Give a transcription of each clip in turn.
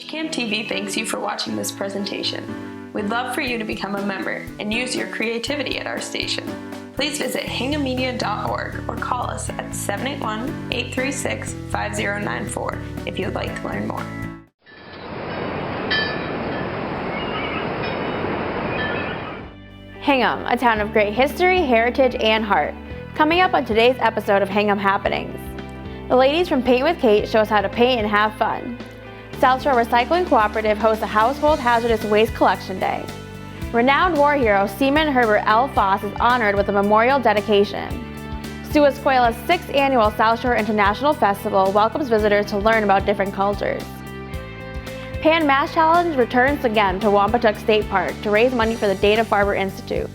Camp TV thanks you for watching this presentation. We'd love for you to become a member and use your creativity at our station. Please visit hinghammedia.org or call us at 781-836-5094 if you would like to learn more. Hingham, a town of great history, heritage, and heart. Coming up on today's episode of Hingham Happenings. The ladies from Paint with Kate show us how to paint and have fun. Southshore Recycling Cooperative hosts a household hazardous waste collection day. Renowned war hero Seaman Herbert L. Foss is honored with a memorial dedication. Escuela's 6th annual Southshore International Festival welcomes visitors to learn about different cultures. PanMass Challenge returns again to Wampatuck State Park to raise money for the Dana-Farber Institute.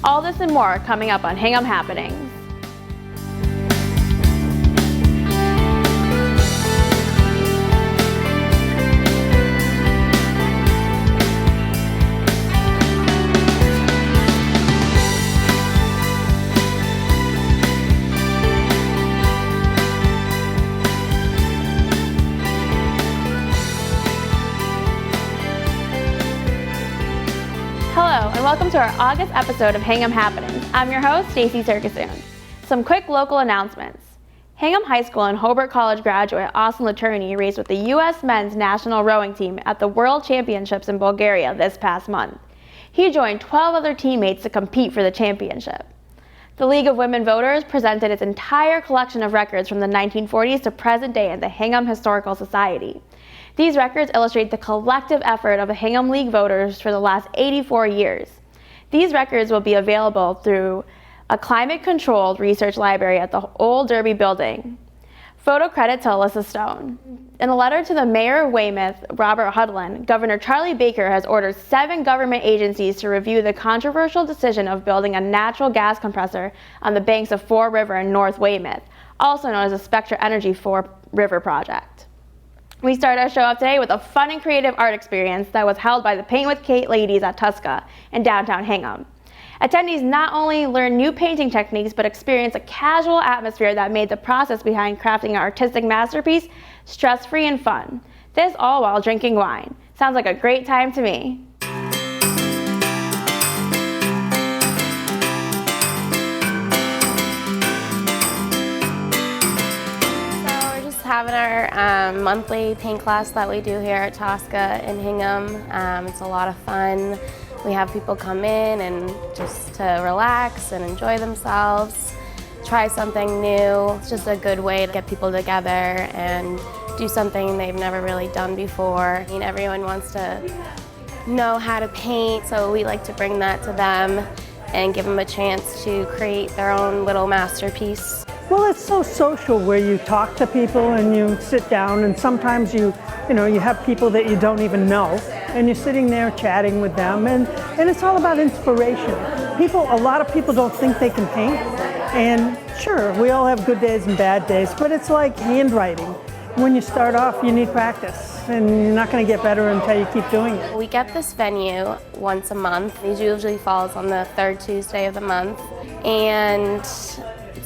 All this and more coming up on Hingham Happenings. Hello, and welcome to our August episode of Hingham Happenings. I'm your host, Stacey Serkisoon. Some quick local announcements. Hingham High School and Hobart College graduate Austin Laterney raced with the U.S. men's national rowing team at the World Championships in Bulgaria this past month. He joined 12 other teammates to compete for the championship. The League of Women Voters presented its entire collection of records from the 1940s to present day at the Hingham Historical Society. These records illustrate the collective effort of the Hingham League voters for the last 84 years. These records will be available through a climate-controlled research library at the Old Derby building. Photo credit to Alyssa Stone. In a letter to the Mayor of Weymouth, Robert Hudlin, Governor Charlie Baker has ordered 7 government agencies to review the controversial decision of building a natural gas compressor on the banks of Fore River in North Weymouth, also known as the Spectra Energy Fore River Project. We start our show off today with a fun and creative art experience that was held by the Paint with Kate ladies at Tusca in downtown Hingham. Attendees not only learned new painting techniques, but experienced a casual atmosphere that made the process behind crafting an artistic masterpiece stress-free and fun. This all while drinking wine. Sounds like a great time to me. Having our monthly paint class that we do here at Tosca in Hingham. It's a lot of fun. We have people come in and just to relax and enjoy themselves, try something new. It's just a good way to get people together and do something they've never really done before. I mean, everyone wants to know how to paint, so we like to bring that to them and give them a chance to create their own little masterpiece. Well, it's so social where you talk to people and you sit down, and sometimes you have people that you don't even know, and you're sitting there chatting with them, and it's all about inspiration. A lot of people don't think they can paint, and sure, we all have good days and bad days, but it's like handwriting. When you start off, you need practice, and you're not going to get better until you keep doing it. We get this venue once a month. It usually falls on the 3rd Tuesday of the month, and it's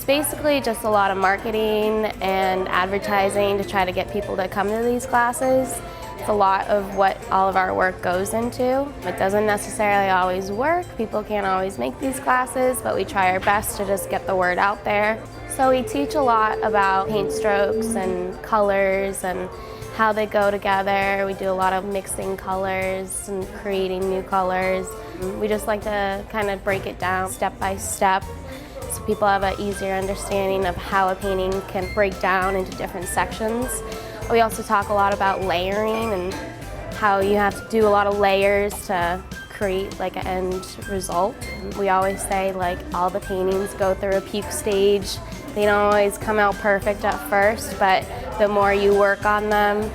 basically just a lot of marketing and advertising to try to get people to come to these classes. It's a lot of what all of our work goes into. It doesn't necessarily always work. People can't always make these classes, but we try our best to just get the word out there. So we teach a lot about paint strokes and colors and how they go together. We do a lot of mixing colors and creating new colors. We just like to kind of break it down step by step, so people have an easier understanding of how a painting can break down into different sections. We also talk a lot about layering and how you have to do a lot of layers to create like an end result. We always say like all the paintings go through a puke stage. They don't always come out perfect at first, but the more you work on them,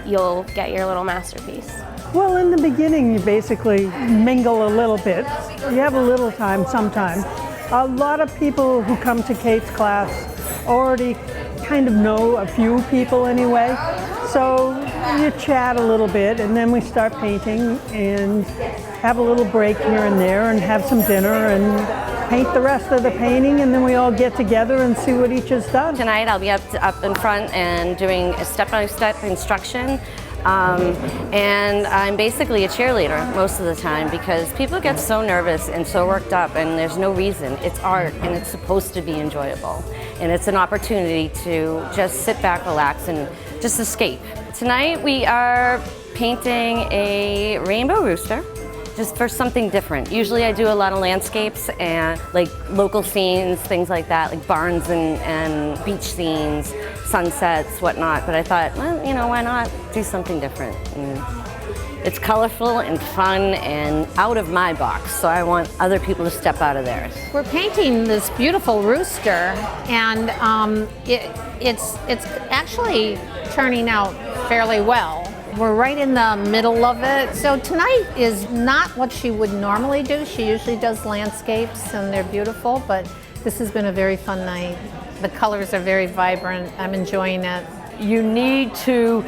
you'll get your little masterpiece. Well, in the beginning, you basically mingle a little bit. You have a little time sometimes. A lot of people who come to Kate's class already kind of know a few people anyway. So you chat a little bit, and then we start painting and have a little break here and there and have some dinner and paint the rest of the painting, and then we all get together and see what each has done. Tonight I'll be up in front and doing a step-by-step instruction And I'm basically a cheerleader most of the time because people get so nervous and so worked up, and there's no reason. It's art and it's supposed to be enjoyable. And it's an opportunity to just sit back, relax, and just escape. Tonight we are painting a rainbow rooster, just for something different. Usually I do a lot of landscapes and like local scenes, things like that, like barns and beach scenes, sunsets, whatnot. But I thought, well, you know, why not do something different? And it's colorful and fun and out of my box, so I want other people to step out of theirs. We're painting this beautiful rooster, and it's actually turning out fairly well. We're right in the middle of it. So tonight is not what she would normally do. She usually does landscapes and they're beautiful, but this has been a very fun night. The colors are very vibrant. I'm enjoying it. You need to,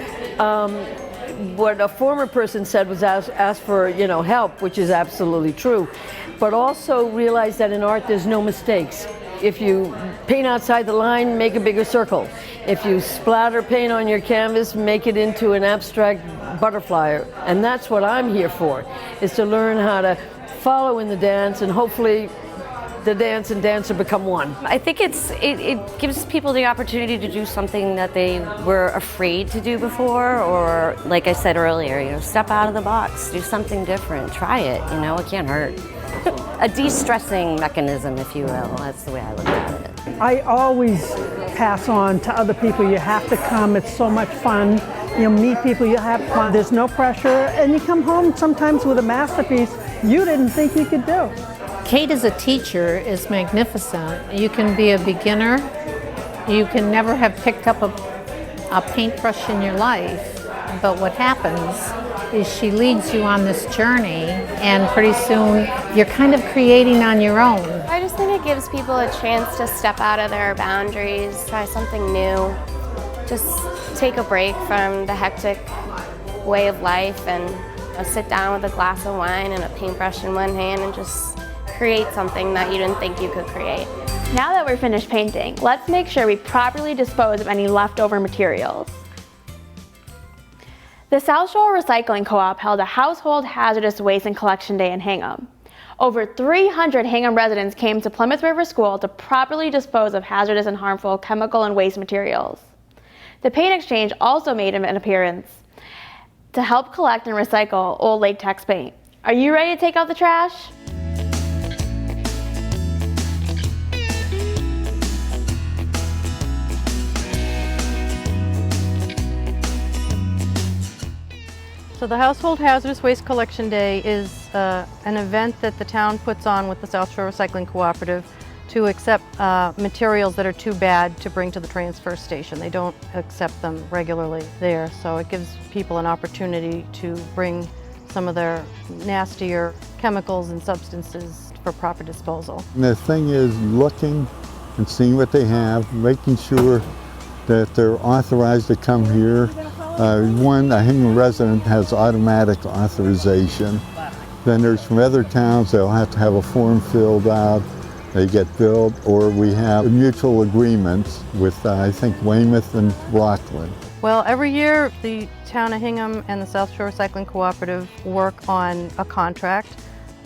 what a former person said was ask for, you know, help, which is absolutely true. But also realize that in art there's no mistakes. If you paint outside the line, make a bigger circle. If you splatter paint on your canvas, make it into an abstract butterfly. And that's what I'm here for, is to learn how to follow in the dance, and hopefully the dance and dancer become one. I think it gives people the opportunity to do something that they were afraid to do before, or like I said earlier, you know, step out of the box, do something different, try it, you know, it can't hurt. A de-stressing mechanism, if you will. That's the way I look at it. I always pass on to other people, you have to come, it's so much fun. You'll meet people, you'll have fun, there's no pressure, and you come home sometimes with a masterpiece you didn't think you could do. Kate as a teacher is magnificent. You can be a beginner. You can never have picked up a paintbrush in your life, but what happens is she leads you on this journey, and pretty soon you're kind of creating on your own. I just think it gives people a chance to step out of their boundaries, try something new, just take a break from the hectic way of life and sit down with a glass of wine and a paintbrush in one hand and just create something that you didn't think you could create. Now that we're finished painting, let's make sure we properly dispose of any leftover materials. The Southshore Recycling Co-op held a Household Hazardous Waste and Collection Day in Hingham. Over 300 Hingham residents came to Plymouth River School to properly dispose of hazardous and harmful chemical and waste materials. The Paint Exchange also made an appearance to help collect and recycle old latex paint. Are you ready to take out the trash? So the Household Hazardous Waste Collection Day is an event that the town puts on with the Southshore Recycling Cooperative to accept materials that are too bad to bring to the transfer station. They don't accept them regularly there, so it gives people an opportunity to bring some of their nastier chemicals and substances for proper disposal. And the thing is looking and seeing what they have, making sure that they're authorized to come here. A Hingham resident has automatic authorization. Then there's from other towns, they'll have to have a form filled out. They get billed, or we have mutual agreements with, I think, Weymouth and Rockland. Well, every year the town of Hingham and the Southshore Recycling Cooperative work on a contract.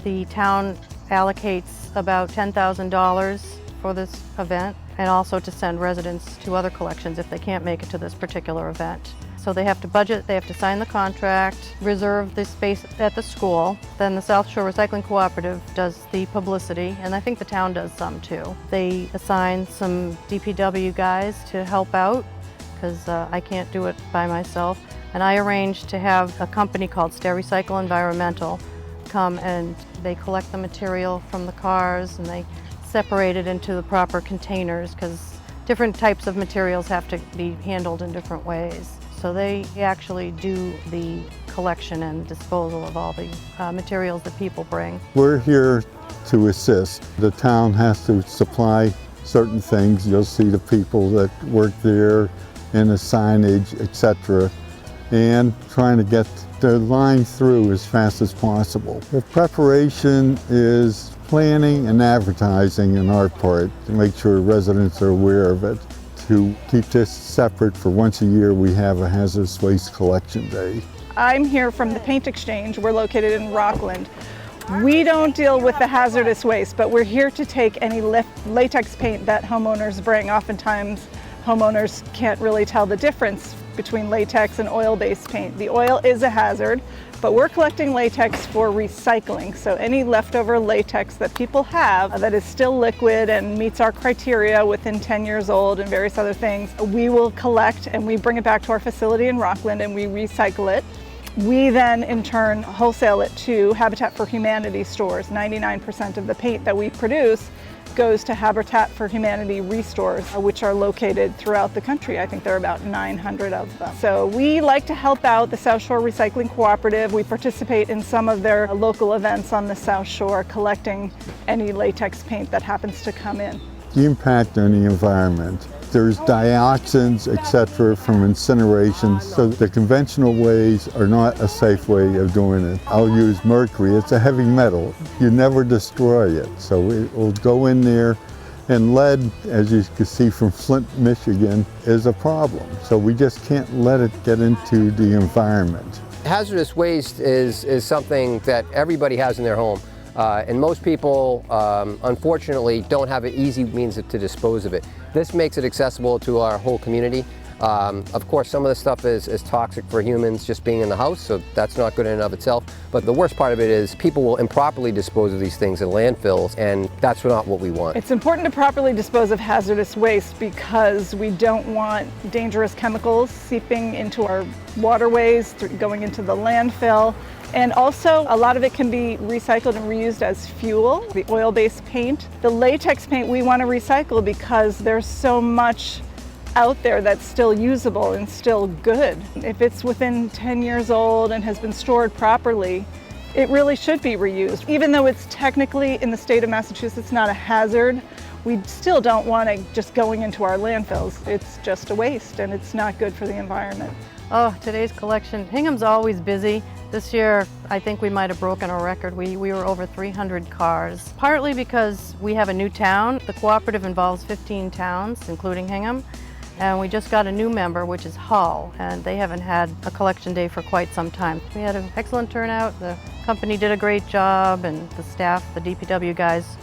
The town allocates about $10,000 for this event, and also to send residents to other collections if they can't make it to this particular event. So they have to budget, they have to sign the contract, reserve the space at the school. Then the Southshore Recycling Cooperative does the publicity, and I think the town does some too. They assign some DPW guys to help out, because I can't do it by myself. And I arranged to have a company called Recycle Environmental come, and they collect the material from the cars and they separate it into the proper containers, because different types of materials have to be handled in different ways. So they actually do the collection and disposal of all the materials that people bring. We're here to assist. The town has to supply certain things. You'll see the people that work there in the signage, etc., and trying to get the line through as fast as possible. The preparation is planning and advertising on our part to make sure residents are aware of it, to keep this separate, for once a year we have a hazardous waste collection day. I'm here from the Paint Exchange. We're located in Rockland. We don't deal with the hazardous waste, but we're here to take any latex paint that homeowners bring. Oftentimes, homeowners can't really tell the difference between latex and oil-based paint. The oil is a hazard, but we're collecting latex for recycling. So any leftover latex that people have that is still liquid and meets our criteria within 10 years old and various other things, we will collect and we bring it back to our facility in Rockland and we recycle it. We then in turn wholesale it to Habitat for Humanity stores. 99% of the paint that we produce goes to Habitat for Humanity restores, which are located throughout the country. I think there are about 900 of them. So we like to help out the Southshore Recycling Cooperative. We participate in some of their local events on the South Shore, collecting any latex paint that happens to come in. The impact on the environment. There's dioxins, etc., from incineration, so the conventional ways are not a safe way of doing it. I'll use mercury. It's a heavy metal. You never destroy it, so it will go in there. And lead, as you can see from Flint, Michigan, is a problem. So we just can't let it get into the environment. Hazardous waste is something that everybody has in their home. And most people, unfortunately, don't have an easy means to dispose of it. This makes it accessible to our whole community. Of course, some of the stuff is toxic for humans just being in the house, so that's not good in and of itself. But the worst part of it is people will improperly dispose of these things in landfills, and that's not what we want. It's important to properly dispose of hazardous waste because we don't want dangerous chemicals seeping into our waterways, going into the landfill. And also, a lot of it can be recycled and reused as fuel, the oil-based paint. The latex paint we want to recycle because there's so much out there that's still usable and still good. If it's within 10 years old and has been stored properly, it really should be reused. Even though it's technically in the state of Massachusetts not a hazard, we still don't want it just going into our landfills. It's just a waste and it's not good for the environment. Oh, today's collection. Hingham's always busy. This year, I think we might have broken a record. We were over 300 cars, partly because we have a new town. The cooperative involves 15 towns, including Hingham. And we just got a new member, which is Hull, and they haven't had a collection day for quite some time. We had an excellent turnout. The company did a great job, and the staff, the DPW guys,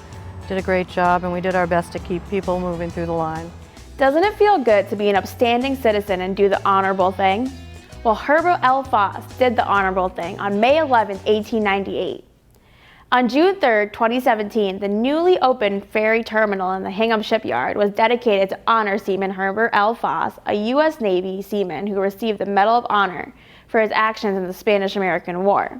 did a great job, and we did our best to keep people moving through the line. Doesn't it feel good to be an upstanding citizen and do the honorable thing? Well, Herbert L. Foss did the honorable thing on May 11, 1898. On June 3, 2017, the newly opened ferry terminal in the Hingham shipyard was dedicated to honor Seaman Herbert L. Foss, a U.S. Navy seaman who received the Medal of Honor for his actions in the Spanish-American War.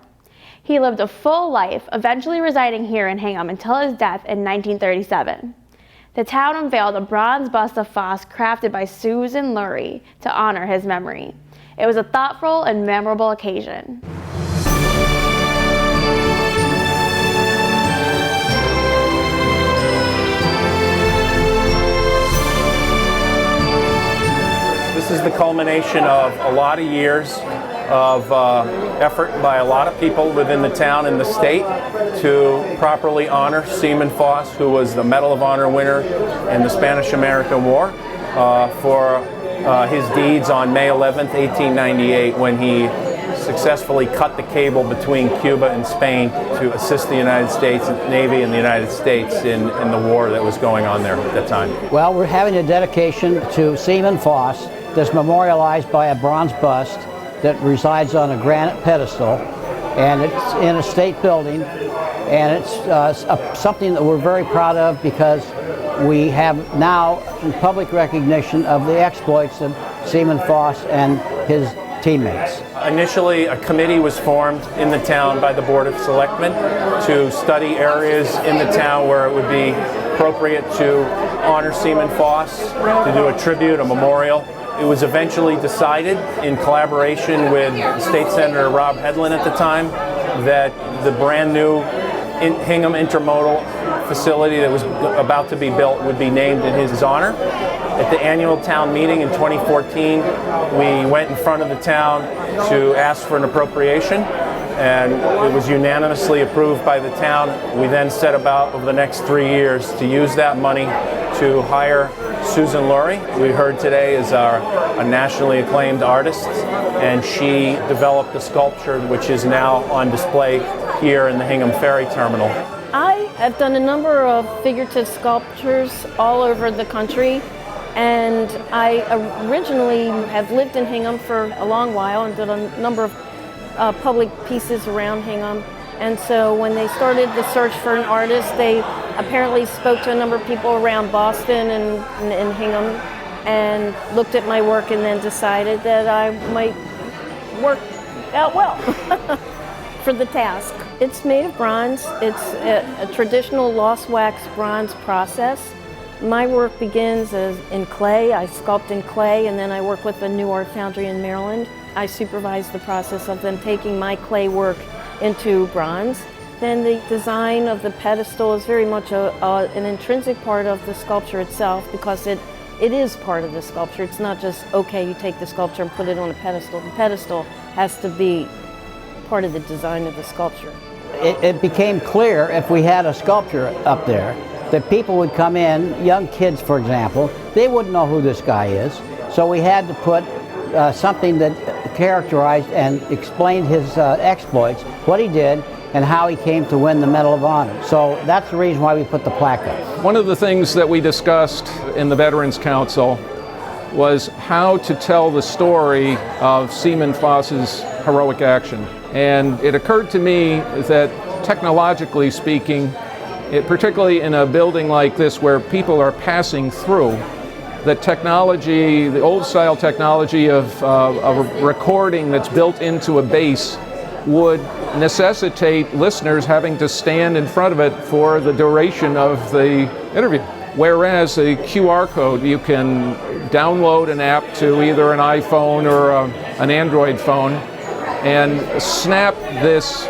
He lived a full life, eventually residing here in Hingham until his death in 1937. The town unveiled a bronze bust of Foss crafted by Susan Lurie to honor his memory. It was a thoughtful and memorable occasion. This is the culmination of a lot of years of effort by a lot of people within the town and the state to properly honor Seaman Foss, who was the Medal of Honor winner in the Spanish-American War, for his deeds on May 11th, 1898, when he successfully cut the cable between Cuba and Spain to assist the United States Navy and the United States in the war that was going on there at that time. Well, we're having a dedication to Seaman Foss that's memorialized by a bronze bust that resides on a granite pedestal, and it's in a state building, and it's something that we're very proud of because we have now public recognition of the exploits of Seaman Foss and his teammates. Initially, a committee was formed in the town by the Board of Selectmen to study areas in the town where it would be appropriate to honor Seaman Foss, to do a tribute, a memorial. It was eventually decided, in collaboration with State Senator Rob Hedlund at the time, that the brand new Hingham Intermodal facility that was about to be built would be named in his honor. At the annual town meeting in 2014, we went in front of the town to ask for an appropriation, and it was unanimously approved by the town. We then set about over the next 3 years to use that money to hire Susan Lurie, we heard today, is a nationally acclaimed artist, and she developed a sculpture which is now on display here in the Hingham Ferry Terminal. I have done a number of figurative sculptures all over the country, and I originally have lived in Hingham for a long while and did a number of public pieces around Hingham. And so when they started the search for an artist, they apparently spoke to a number of people around Boston and Hingham and looked at my work and then decided that I might work out well for the task. It's made of bronze. It's a traditional lost wax bronze process. My work begins in clay. I sculpt in clay, and then I work with a new art foundry in Maryland. I supervise the process of them taking my clay work into bronze. Then the design of the pedestal is very much an intrinsic part of the sculpture itself, because it is part of the sculpture. It's not just, okay, you take the sculpture and put it on a pedestal. The pedestal has to be part of the design of the sculpture. It became clear if we had a sculpture up there that people would come in, young kids for example, they wouldn't know who this guy is. So we had to put something that characterized and explained his exploits, what he did, and how he came to win the Medal of Honor. So that's the reason why we put the plaque up. One of the things that we discussed in the Veterans Council was how to tell the story of Seaman Foss's heroic action. And it occurred to me that technologically speaking, particularly in a building like this where people are passing through, the technology, the old style technology of a recording that's built into a base would necessitate listeners having to stand in front of it for the duration of the interview. Whereas a QR code, you can download an app to either an iPhone or an Android phone and snap this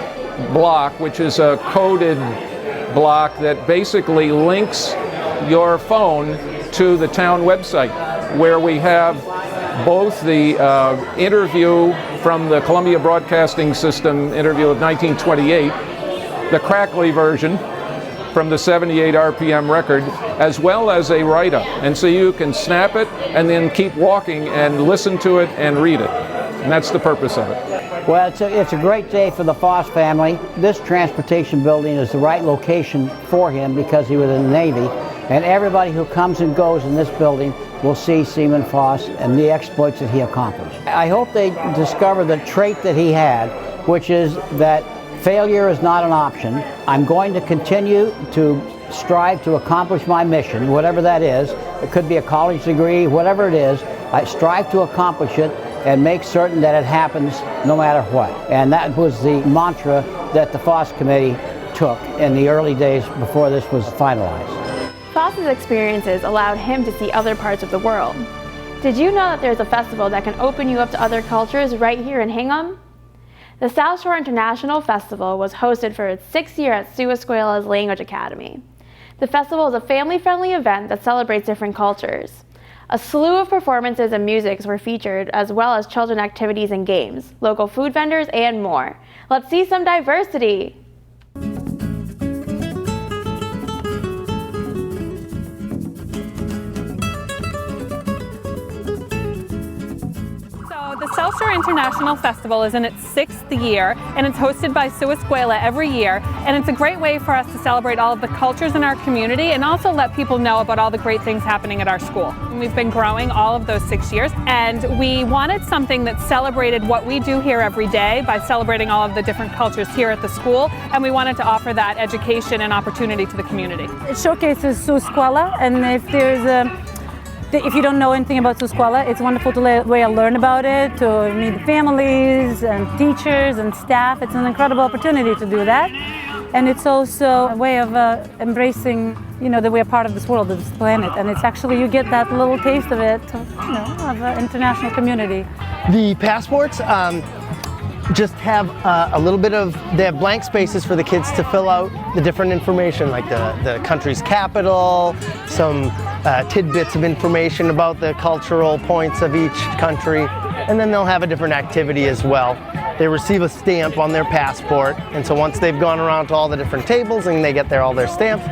block, which is a coded block that basically links your phone to the town website, where we have both the interview from the Columbia Broadcasting System interview of 1928, the crackly version from the 78 RPM record, as well as a write-up. And so you can snap it and then keep walking and listen to it and read it. And that's the purpose of it. Well, it's a great day for the Foss family. This transportation building is the right location for him because he was in the Navy. And everybody who comes and goes in this building will see Seaman Foss and the exploits that he accomplished. I hope they discover the trait that he had, which is that failure is not an option. I'm going to continue to strive to accomplish my mission, whatever that is. It could be a college degree, whatever it is. I strive to accomplish it and make certain that it happens no matter what. And that was the mantra that the Foss Committee took in the early days before this was finalized. Foss's experiences allowed him to see other parts of the world. Did you know that there's a festival that can open you up to other cultures right here in Hingham? The Southshore International Festival was hosted for its 6th year at Suasquela's Language Academy. The festival is a family-friendly event that celebrates different cultures. A slew of performances and musics were featured, as well as children activities and games, local food vendors, and more. Let's see some diversity! The Southshore International Festival is in its 6th year, and it's hosted by Suasquela every year, and it's a great way for us to celebrate all of the cultures in our community and also let people know about all the great things happening at our school. We've been growing all of those 6 years, and we wanted something that celebrated what we do here every day by celebrating all of the different cultures here at the school, and we wanted to offer that education and opportunity to the community. It showcases Suasquela, and if you don't know anything about Suasquela, it's wonderful to learn about it, to meet families and teachers and staff. It's an incredible opportunity to do that. And it's also a way of embracing, that we're part of this world, of this planet. And it's actually, you get that little taste of it, of an international community. The passports just have a little bit of, they have blank spaces for the kids to fill out the different information, like the country's capital, some tidbits of information about the cultural points of each country, and then they'll have a different activity as well. They receive a stamp on their passport, and so once they've gone around to all the different tables and they get all their stamps,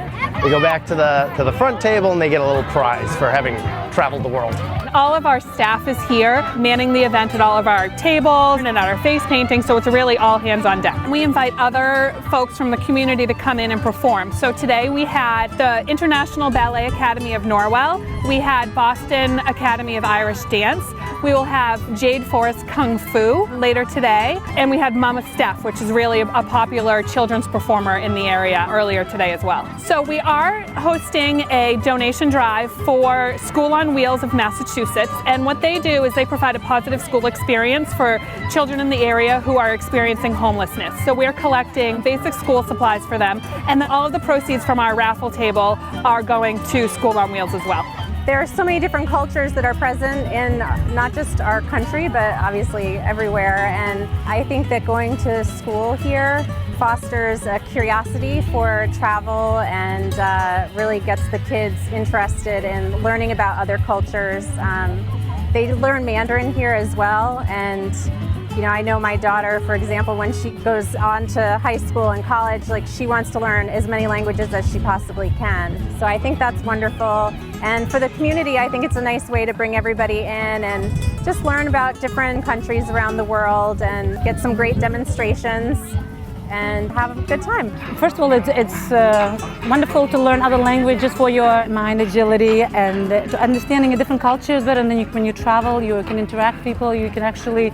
they go back to the front table and they get a little prize for having traveled the world. All of our staff is here manning the event at all of our tables and at our face painting, so it's really all hands on deck. We invite other folks from the community to come in and perform. So today we had the International Ballet Academy of Norwell, we had Boston Academy of Irish Dance, we will have Jade Forest Kung Fu later today, and we had Mama Steph, which is really a popular children's performer in the area, earlier today as well. So we are hosting a donation drive for School on Wheels of Massachusetts, and what they do is they provide a positive school experience for children in the area who are experiencing homelessness. So we're collecting basic school supplies for them, and then all of the proceeds from our raffle table are going to School on Wheels as well. There are so many different cultures that are present in not just our country, but obviously everywhere. And I think that going to school here fosters a curiosity for travel and really gets the kids interested in learning about other cultures. They learn Mandarin here as well, and you know, I know my daughter, for example, when she goes on to high school and college, like she wants to learn as many languages as she possibly can. So I think that's wonderful. And for the community, I think it's a nice way to bring everybody in and just learn about different countries around the world and get some great demonstrations and have a good time. First of all, it's wonderful to learn other languages for your mind agility and to understanding different cultures better. And then when you travel, you can interact with people, you can actually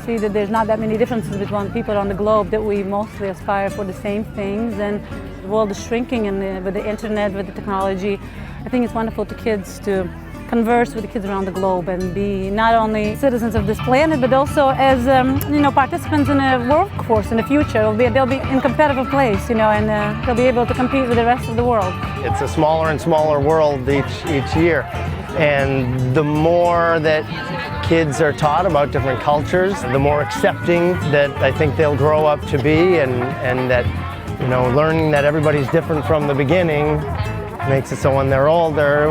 see that there's not that many differences between people on the globe, that we mostly aspire for the same things, and the world is shrinking, and with the internet, with the technology, I think it's wonderful to kids to converse with the kids around the globe and be not only citizens of this planet, but also as participants in a workforce in the future. They'll be in a competitive place, and they'll be able to compete with the rest of the world. It's a smaller and smaller world each year, and the more that kids are taught about different cultures, the more accepting that I think they'll grow up to be, and that learning that everybody's different from the beginning makes it so when they're older,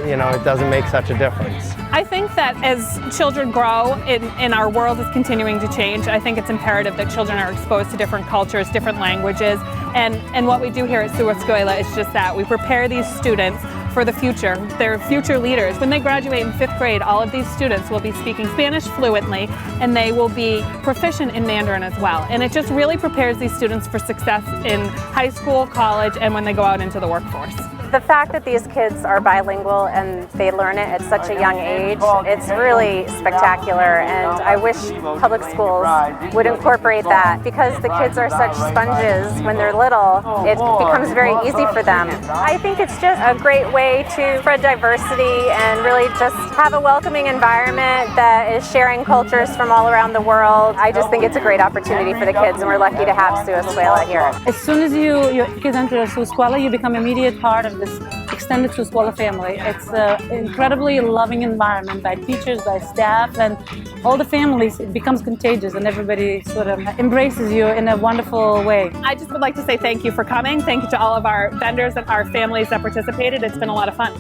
it doesn't make such a difference. I think that as children grow and our world is continuing to change, I think it's imperative that children are exposed to different cultures, different languages, and what we do here at Southshore is just that. We prepare these students for the future. They're future leaders. When they graduate in 5th grade, all of these students will be speaking Spanish fluently, and they will be proficient in Mandarin as well. And it just really prepares these students for success in high school, college, and when they go out into the workforce. The fact that these kids are bilingual and they learn it at such a young age, it's really spectacular, and I wish public schools would incorporate that, because the kids are such sponges when they're little. It becomes very easy for them. I think it's just a great way to spread diversity and really just have a welcoming environment that is sharing cultures from all around the world. I just think it's a great opportunity for the kids, and we're lucky to have Southshore here. As soon as your kids enter Southshore, you become an immediate part of this extended Southshore family. It's an incredibly loving environment by teachers, by staff, and all the families. It becomes contagious, and everybody sort of embraces you in a wonderful way. I just would like to say thank you for coming. Thank you to all of our vendors and our families that participated. It's been a lot of fun.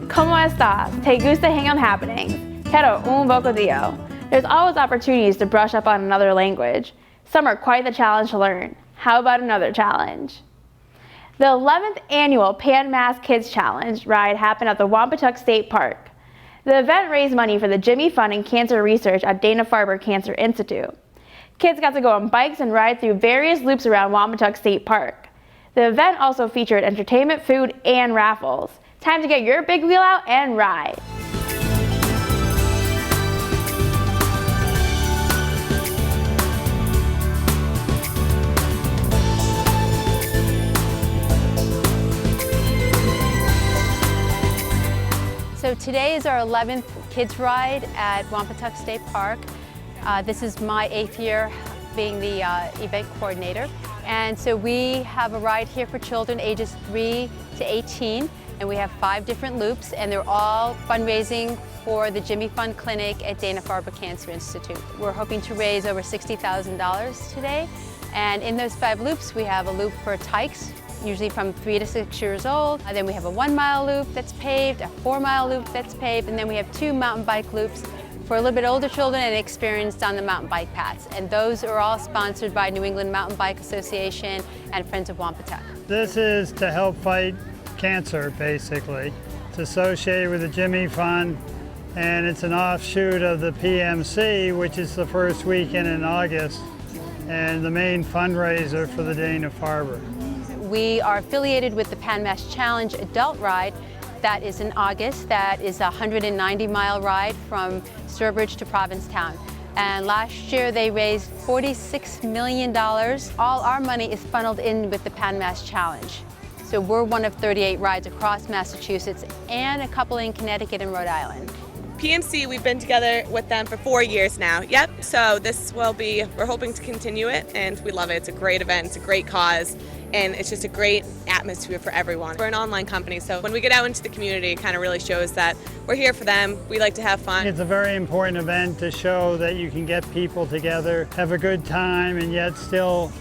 ¿Cómo estás? ¿Te gusta Hingham Happenings? Quiero un bocadillo. There's always opportunities to brush up on another language. Some are quite the challenge to learn. How about another challenge? The 11th annual PanMass Kids Challenge ride happened at the Wampatuck State Park. The event raised money for the Jimmy Fund and Cancer Research at Dana-Farber Cancer Institute. Kids got to go on bikes and ride through various loops around Wampatuck State Park. The event also featured entertainment, food, and raffles. Time to get your big wheel out and ride. So today is our 11th kids ride at Wampatuck State Park. This is my 8th year being the event coordinator. And so we have a ride here for children ages 3 to 18, and we have 5 different loops, and they're all fundraising for the Jimmy Fund Clinic at Dana-Farber Cancer Institute. We're hoping to raise over $60,000 today. And in those 5 loops, we have a loop for tykes, usually from 3 to 6 years old. And then we have a 1-mile loop that's paved, a 4-mile loop that's paved, and then we have 2 mountain bike loops for a little bit older children and experienced on the mountain bike paths. And those are all sponsored by New England Mountain Bike Association and Friends of Wampatuck. This is to help fight cancer, basically. It's associated with the Jimmy Fund, and it's an offshoot of the PMC, which is the first weekend in August, and the main fundraiser for the Dana-Farber. We are affiliated with the PanMass Challenge Adult Ride that is in August. That is a 190-mile ride from Sturbridge to Provincetown. And last year they raised $46 million. All our money is funneled in with the PanMass Challenge. So we're one of 38 rides across Massachusetts and a couple in Connecticut and Rhode Island. PMC, we've been together with them for 4 years now. Yep, so this will be, we're hoping to continue it, and we love it. It's a great event, it's a great cause, and it's just a great atmosphere for everyone. We're an online company, so when we get out into the community, it kind of really shows that we're here for them. We like to have fun. It's a very important event to show that you can get people together, have a good time, and yet still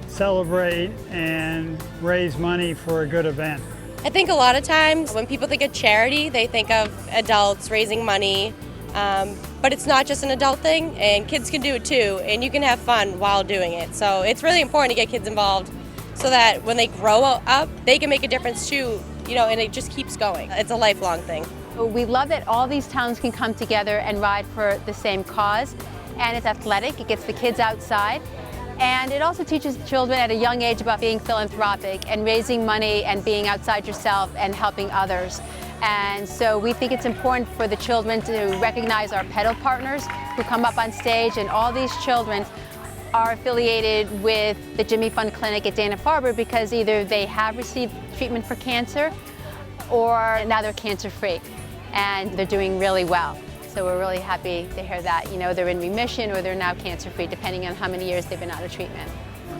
celebrate and raise money for a good event. I think a lot of times when people think of charity, they think of adults raising money, but it's not just an adult thing, and kids can do it too, and you can have fun while doing it. So it's really important to get kids involved so that when they grow up, they can make a difference too, you know, and it just keeps going. It's a lifelong thing. We love that all these towns can come together and ride for the same cause, and it's athletic, it gets the kids outside. And it also teaches children at a young age about being philanthropic and raising money and being outside yourself and helping others. And so we think it's important for the children to recognize our pedal partners who come up on stage, and all these children are affiliated with the Jimmy Fund Clinic at Dana-Farber because either they have received treatment for cancer or now they're cancer-free, and they're doing really well. So we're really happy to hear that, you know, they're in remission or they're now cancer-free, depending on how many years they've been out of treatment.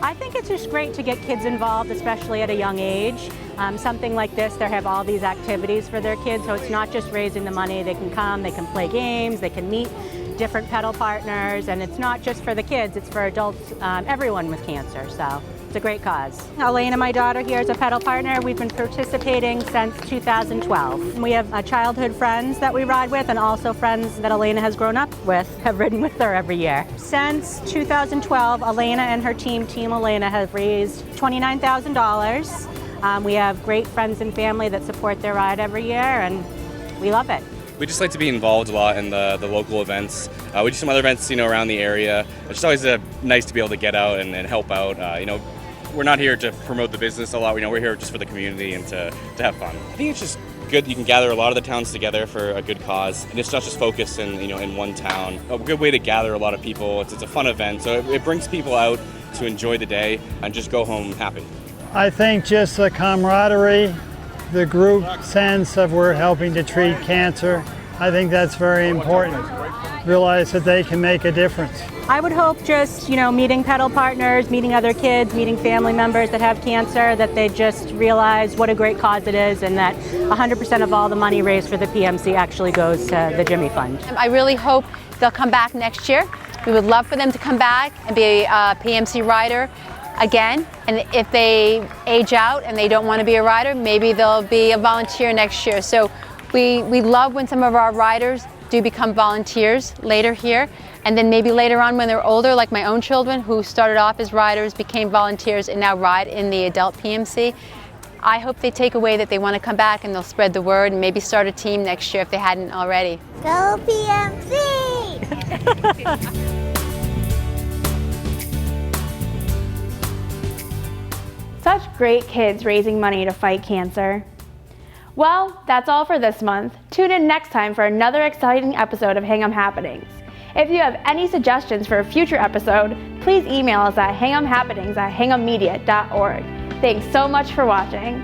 I think it's just great to get kids involved, especially at a young age. Something like this, they have all these activities for their kids, so it's not just raising the money. They can come, they can play games, they can meet different pedal partners, and it's not just for the kids, it's for adults, everyone with cancer, so it's a great cause. Elena, my daughter here, is a pedal partner. We've been participating since 2012. We have childhood friends that we ride with, and also friends that Elena has grown up with, have ridden with her every year. Since 2012, Elena and her team, Team Elena, have raised $29,000. We have great friends and family that support their ride every year, and we love it. We just like to be involved a lot in the local events. We do some other events, you know, around the area. It's just always nice to be able to get out and help out. You know, we're not here to promote the business a lot. You know, we're here just for the community and to have fun. I think it's just good. You can gather a lot of the towns together for a good cause, and it's not just focused in one town. A good way to gather a lot of people. It's a fun event, so it brings people out to enjoy the day and just go home happy. I think just the camaraderie, the group sense of we're helping to treat cancer, I think that's very important. Realize that they can make a difference. I would hope just, you know, meeting pedal partners, meeting other kids, meeting family members that have cancer, that they just realize what a great cause it is, and that 100% of all the money raised for the PMC actually goes to the Jimmy Fund. I really hope they'll come back next year. We would love for them to come back and be a PMC rider again, and if they age out and they don't want to be a rider, maybe they'll be a volunteer next year. So we love when some of our riders do become volunteers later here, and then maybe later on when they're older, like my own children who started off as riders, became volunteers, and now ride in the adult PMC. I hope they take away that they want to come back and they'll spread the word and maybe start a team next year if they hadn't already. Go PMC! Such great kids raising money to fight cancer. Well, that's all for this month. Tune in next time for another exciting episode of Hingham Happenings. If you have any suggestions for a future episode, please email us at hinghamhappenings@hinghammedia.org. Thanks so much for watching.